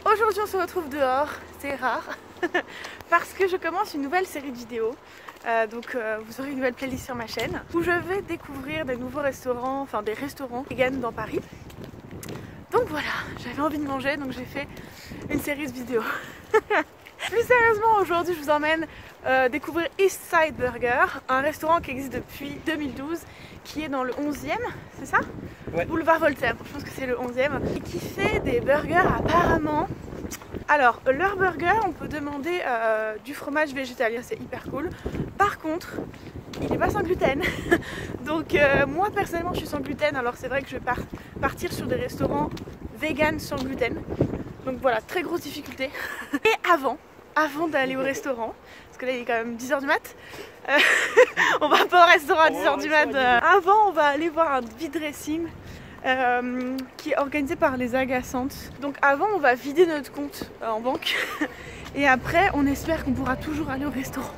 Aujourd'hui on se retrouve dehors, c'est rare, parce que je commence une nouvelle série de vidéos. Vous aurez une nouvelle playlist sur ma chaîne où je vais découvrir des nouveaux restaurants, enfin des restaurants vegan dans Paris. Donc voilà, j'avais envie de manger donc j'ai fait une série de vidéos. Plus sérieusement, aujourd'hui je vous emmène découvrir Eastside Burger, un restaurant qui existe depuis 2012, qui est dans le 11e, c'est ça? Ouais. Boulevard Voltaire, je pense que c'est le 11e, et qui fait des burgers apparemment. Alors, leur burger, on peut demander du fromage végétalien, c'est hyper cool. Par contre, il n'est pas sans gluten. Donc moi personnellement je suis sans gluten, alors c'est vrai que je vais partir sur des restaurants vegan sans gluten. Donc voilà, très grosse difficulté. Et avant d'aller au restaurant, parce que là il est quand même 10h du mat, on va pas au restaurant à 10h du mat. Avant on va aller voir un vide dressing qui est organisé par les Agaçantes. Donc avant on va vider notre compte en banque et après on espère qu'on pourra toujours aller au restaurant.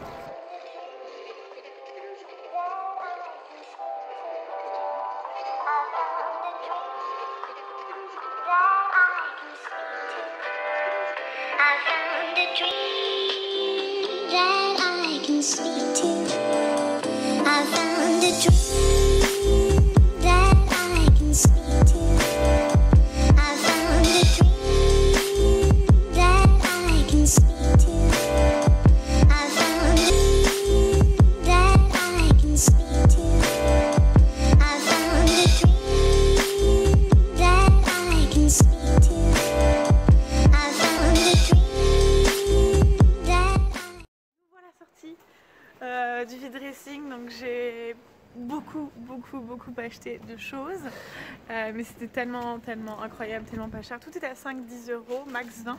Du vide dressing, donc j'ai beaucoup acheté de choses, mais c'était tellement incroyable, tellement pas cher. Tout était à 5-10 €, max 20.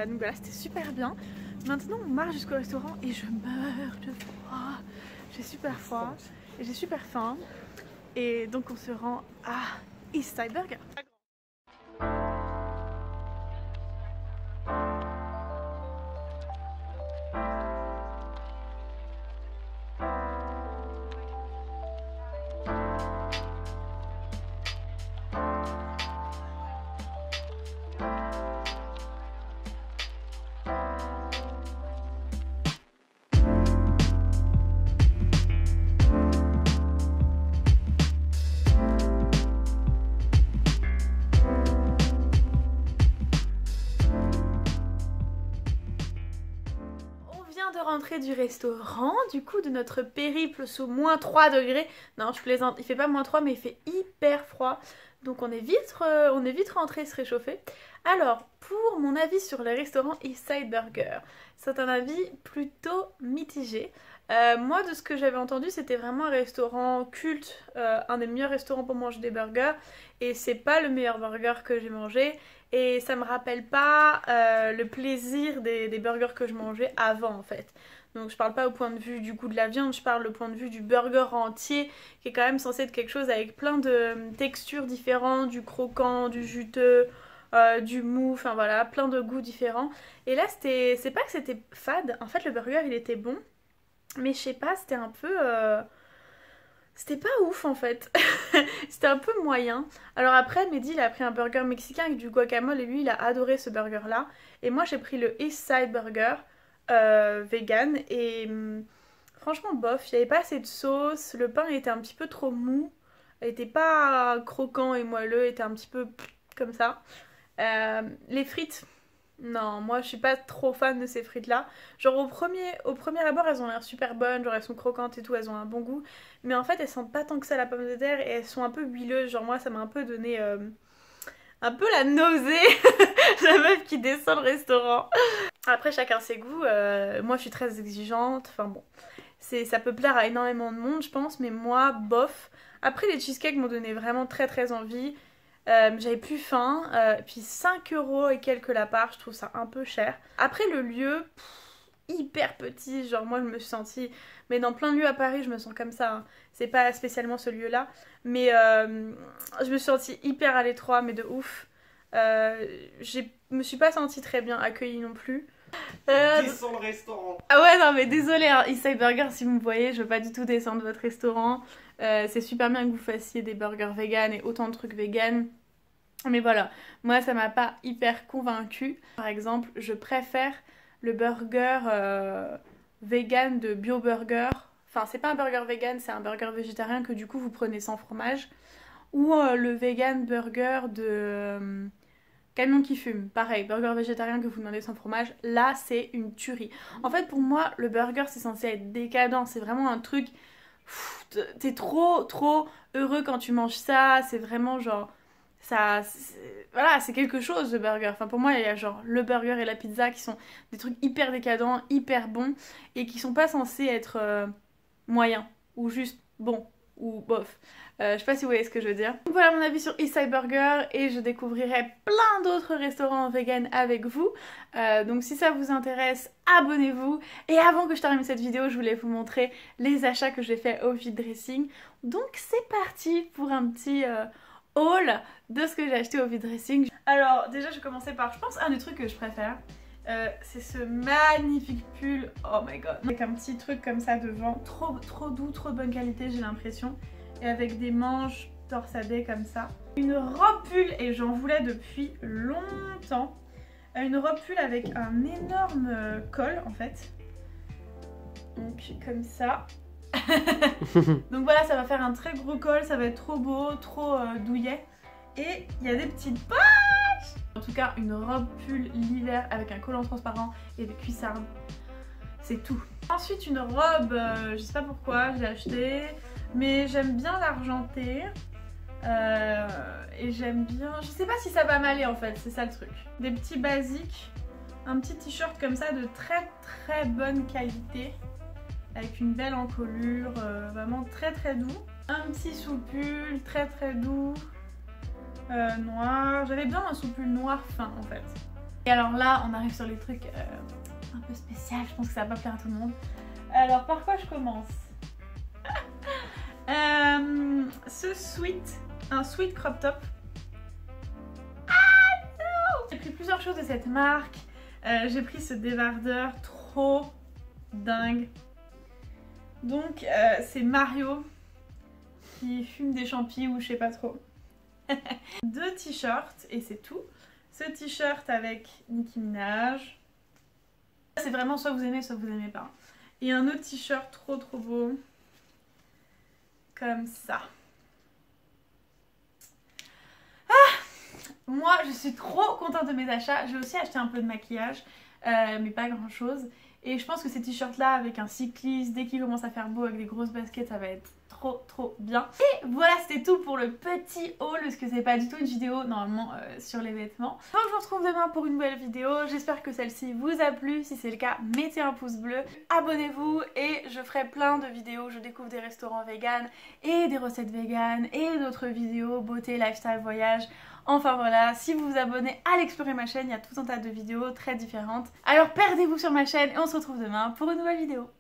Donc voilà, c'était super bien. Maintenant on marche jusqu'au restaurant et je meurs de froid. J'ai super froid et j'ai super faim, et donc on se rend à Eastside Burger. De rentrer du restaurant, du coup de notre périple sous moins 3 degrés. Non, je plaisante, il fait pas moins 3 mais il fait hyper froid. Donc on est vite rentré se réchauffer. Alors, pour mon avis sur le restaurant Eastside Burger, c'est un avis plutôt mitigé. Moi, de ce que j'avais entendu, c'était vraiment un restaurant culte, un des meilleurs restaurants pour manger des burgers. Et c'est pas le meilleur burger que j'ai mangé. Et ça me rappelle pas le plaisir des burgers que je mangeais avant en fait. Donc je parle pas au point de vue du goût de la viande, je parle au point de vue du burger entier, qui est quand même censé être quelque chose avec plein de textures différentes, du croquant, du juteux, du mou, enfin voilà, plein de goûts différents. Et là c'est pas que c'était fade, en fait le burger il était bon, mais je sais pas, c'était un peu... C'était pas ouf en fait, c'était un peu moyen. Alors après, Mehdi il a pris un burger mexicain avec du guacamole et lui il a adoré ce burger là. Et moi j'ai pris le Eastside Burger vegan et franchement bof, il n'y avait pas assez de sauce, le pain était un petit peu trop mou, il était pas croquant et moelleux, il était un petit peu comme ça. Les frites... Non, moi je suis pas trop fan de ces frites là. Genre au premier abord elles ont l'air super bonnes, genre elles sont croquantes et tout, elles ont un bon goût. Mais en fait elles sentent pas tant que ça la pomme de terre et elles sont un peu huileuses. Genre moi ça m'a un peu donné un peu la nausée. La meuf qui descend le restaurant. Après chacun ses goûts, moi je suis très exigeante, enfin bon. Ça peut plaire à énormément de monde je pense, mais moi bof. Après les cheesecakes m'ont donné vraiment très envie. J'avais plus faim, puis 5 € et quelques la part, je trouve ça un peu cher. Après le lieu, hyper petit, genre moi je me suis sentie, mais dans plein de lieux à Paris je me sens comme ça, hein. C'est pas spécialement ce lieu là, mais je me suis sentie hyper à l'étroit, mais de ouf. Je me suis pas sentie très bien accueillie non plus. Descends le restaurant. Ah ouais non mais désolé hein, Eastside Burger si vous me voyez, je veux pas du tout descendre votre restaurant. C'est super bien que vous fassiez des burgers vegan et autant de trucs vegan. Mais voilà, moi ça m'a pas hyper convaincue. Par exemple, je préfère le burger vegan de Bio Burger. Enfin, c'est pas un burger vegan, c'est un burger végétarien que du coup vous prenez sans fromage. Ou le vegan burger de Camion qui fume. Pareil, burger végétarien que vous demandez sans fromage. Là, c'est une tuerie. En fait, pour moi, le burger, c'est censé être décadent. C'est vraiment un truc... T'es trop heureux quand tu manges ça. C'est vraiment genre... Ça, voilà, c'est quelque chose le burger. Enfin, pour moi, il y a genre le burger et la pizza qui sont des trucs hyper décadents, hyper bons et qui sont pas censés être moyens ou juste bons ou bof. Je sais pas si vous voyez ce que je veux dire. Donc voilà mon avis sur Eastside Burger et je découvrirai plein d'autres restaurants vegan avec vous. Donc si ça vous intéresse, abonnez-vous. Et avant que je termine cette vidéo, je voulais vous montrer les achats que j'ai fait au vide dressing. Donc c'est parti pour un petit haul de ce que j'ai acheté au vide dressing. Alors déjà je vais commencer par, je pense, un des trucs que je préfère. C'est ce magnifique pull, oh my god, avec un petit truc comme ça devant, trop doux, trop de bonne qualité j'ai l'impression, et avec des manches torsadées comme ça. Une robe pull, et j'en voulais depuis longtemps, une robe pull avec un énorme col en fait, donc comme ça. Donc voilà, ça va faire un très gros col, ça va être trop beau, trop douillet, et il y a des petites poches. En tout cas, une robe pull l'hiver avec un collant transparent et des cuissardes, c'est tout. Ensuite, une robe, je sais pas pourquoi, je l'ai achetée, mais j'aime bien l'argenté. Et j'aime bien, je sais pas si ça va m'aller en fait, c'est ça le truc. Des petits basiques, un petit t-shirt comme ça de très bonne qualité, avec une belle encolure, vraiment très doux. Un petit sous-pull très doux. Noir, j'avais bien un sous-pull noir fin en fait. Et alors là on arrive sur les trucs un peu spéciaux, je pense que ça va pas plaire à tout le monde. Alors par quoi je commence? Ce sweat, un sweat crop top. Ah non! J'ai pris plusieurs choses de cette marque. J'ai pris ce débardeur trop dingue. Donc c'est Mario qui fume des champis ou je sais pas trop. 2 t-shirts et c'est tout. Ce t-shirt avec Nicki Minaj. C'est vraiment soit vous aimez soit vous aimez pas. Et un autre t-shirt trop beau. Comme ça. Moi je suis trop contente de mes achats. J'ai aussi acheté un peu de maquillage. Mais pas grand chose. Et je pense que ces t-shirts là avec un cycliste, dès qu'il commence à faire beau avec des grosses baskets, ça va être trop bien. Et voilà, c'était tout pour le petit haul, parce que c'est pas du tout une vidéo normalement sur les vêtements. Donc je vous retrouve demain pour une nouvelle vidéo. J'espère que celle-ci vous a plu. Si c'est le cas, mettez un pouce bleu, abonnez-vous et je ferai plein de vidéos. Je découvre des restaurants vegan et des recettes vegan et d'autres vidéos beauté, lifestyle, voyage. Enfin voilà, si vous vous abonnez à l'explorer ma chaîne, il y a tout un tas de vidéos très différentes. Alors perdez-vous sur ma chaîne et on se retrouve demain pour une nouvelle vidéo.